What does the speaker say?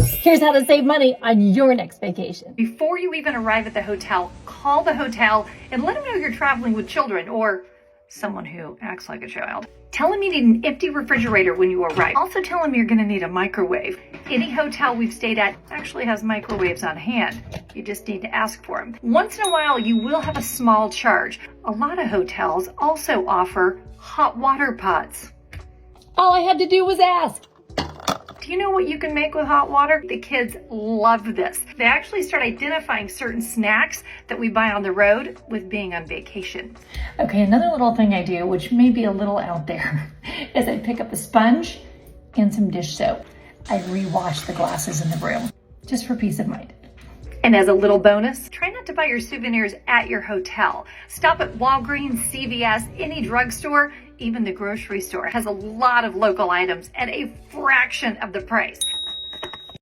Here's how to save money on your next vacation. Before you even arrive at the hotel, call the hotel and let them know you're traveling with children or someone who acts like a child. Tell them you need an empty refrigerator when you arrive. Also tell them you're going to need a microwave. Any hotel we've stayed at actually has microwaves on hand. You just need to ask for them. Once in a while, you will have a small charge. A lot of hotels also offer hot water pots. All I had to do was ask. Do you know what you can make with hot water? The kids love this. They actually start identifying certain snacks that we buy on the road with being on vacation. Okay, another little thing I do, which may be a little out there, is I pick up a sponge and some dish soap. I rewash the glasses in the room, just for peace of mind. And as a little bonus, try not to buy your souvenirs at your hotel. Stop at Walgreens, CVS, any drugstore, even the grocery store has a lot of local items at a fraction of the price.